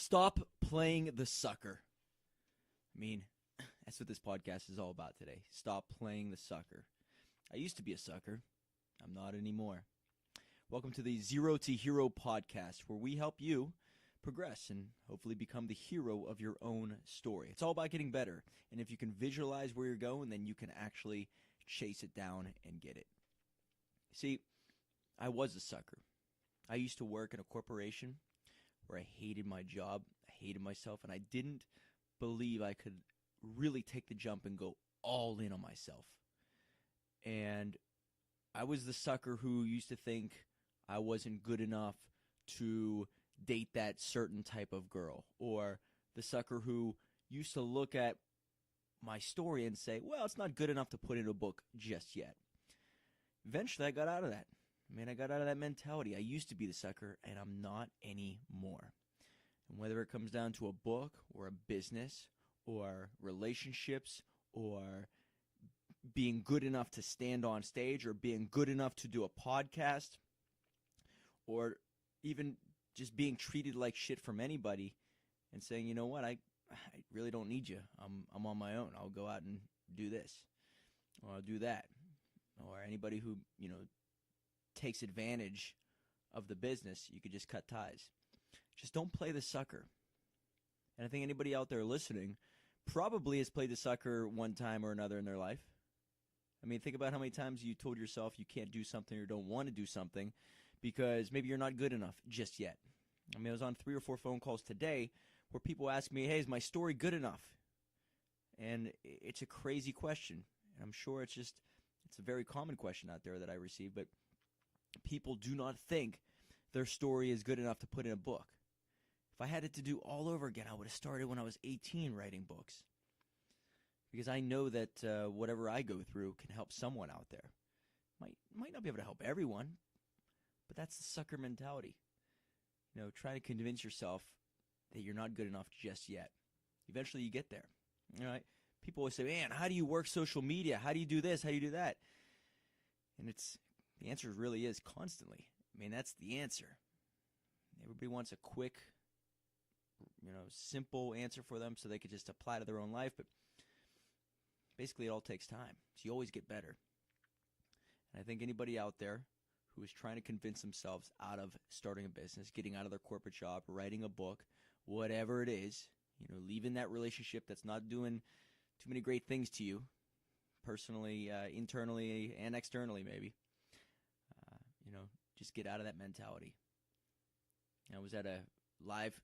Stop playing the sucker. I mean, that's what this podcast is all about today. Stop playing the sucker. I used to be a sucker. I'm not anymore. Welcome to the Zero to Hero podcast, where we help you progress and hopefully become the hero of your own story. It's all about getting better. And if you can visualize where you're going, then you can actually chase it down and get it. See, I was a sucker. I used to work in a corporation where I hated my job, I hated myself, and I didn't believe I could really take the jump and go all in on myself. And I was the sucker who used to think I wasn't good enough to date that certain type of girl, or the sucker who used to look at my story and say, well, it's not good enough to put in a book just yet. Eventually, I got out of that. I got out of that mentality. I used to be the sucker, and I'm not anymore. And whether it comes down to a book or a business or relationships or being good enough to stand on stage or being good enough to do a podcast or even just being treated like shit from anybody and saying, you know what, I really don't need you. I'm on my own. I'll go out and do this or I'll do that. Or anybody who, takes advantage of the business, you could just cut ties. Just don't play the sucker. And I think anybody out there listening probably has played the sucker one time or another in their life. Think about how many times you told yourself you can't do something or don't want to do something because maybe you're not good enough just yet. I was on 3 or 4 phone calls today where people ask me, hey, is my story good enough? And it's a crazy question. And I'm sure it's a very common question out there that I receive, but people do not think their story is good enough to put in a book. If I had it to do all over again, I would have started when I was 18 writing books. Because I know that whatever I go through can help someone out there. Might not be able to help everyone, but that's the sucker mentality. Try to convince yourself that you're not good enough just yet. Eventually you get there. All right? People always say, man, how do you work social media? How do you do this? How do you do that? And the answer really is constantly. That's the answer. Everybody wants a quick, simple answer for them so they could just apply to their own life. But basically, it all takes time. So you always get better. And I think anybody out there who is trying to convince themselves out of starting a business, getting out of their corporate job, writing a book, whatever it is, leaving that relationship that's not doing too many great things to you, personally, internally, and externally maybe, just get out of that mentality. I was at a live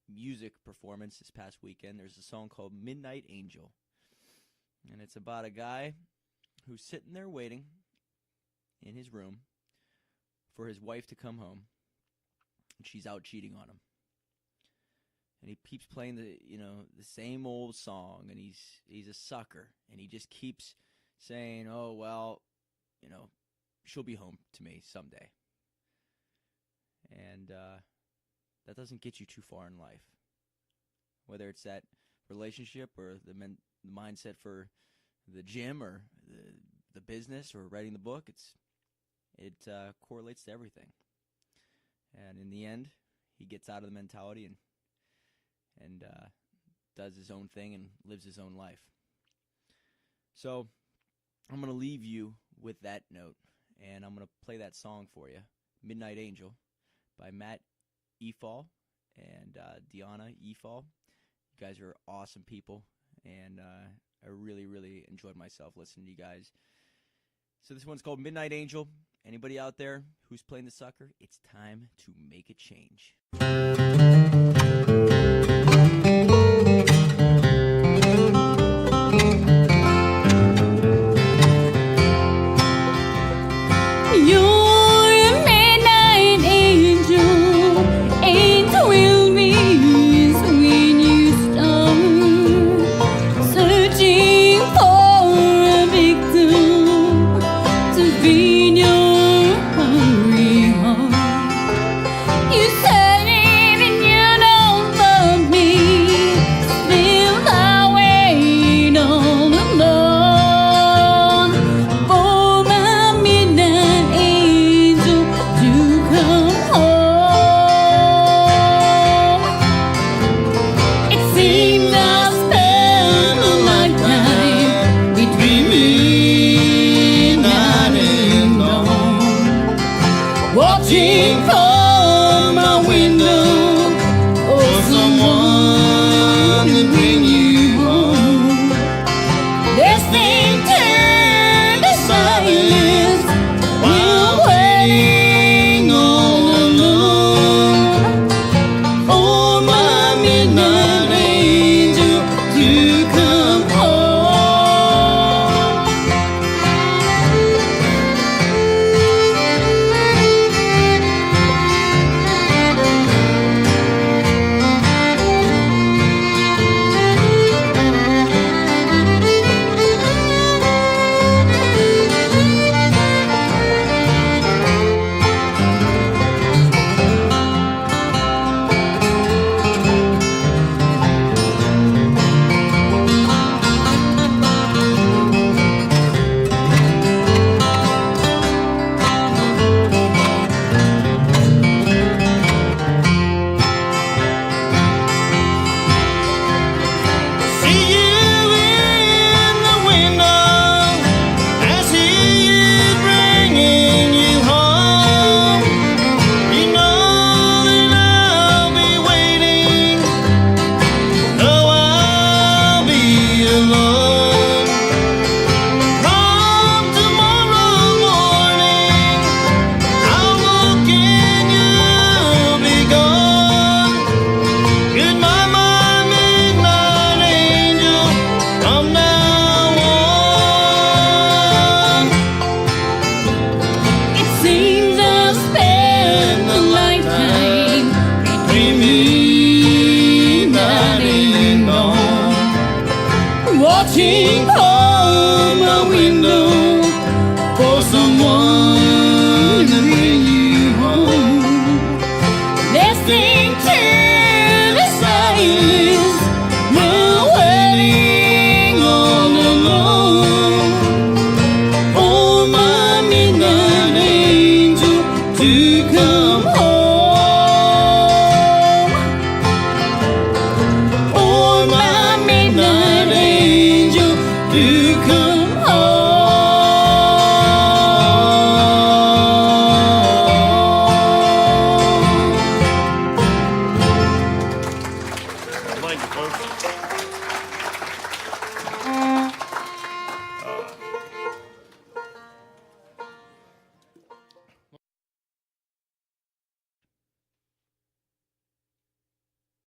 music performance this past weekend. There's a song called Midnight Angel. And it's about a guy who's sitting there waiting in his room for his wife to come home. And she's out cheating on him. And he keeps playing the same old song. And he's a sucker. And he just keeps saying, oh, well, she'll be home to me someday. And that doesn't get you too far in life. Whether it's that relationship or the mindset for the gym or the business or writing the book, it correlates to everything. And in the end, he gets out of the mentality and does his own thing and lives his own life. So I'm going to leave you with that note, and I'm going to play that song for you, Midnight Angel, by Matt Efall and Deanna Efall. You guys are awesome people, and I really, really enjoyed myself listening to you guys. So this one's called Midnight Angel. Anybody out there who's playing the sucker, it's time to make a change. You say waiting on my window for someone to bring you home. Listening to the silence, we're waiting all alone for my midnight angel to come home. For my midnight angel to come home. Thank you, folks.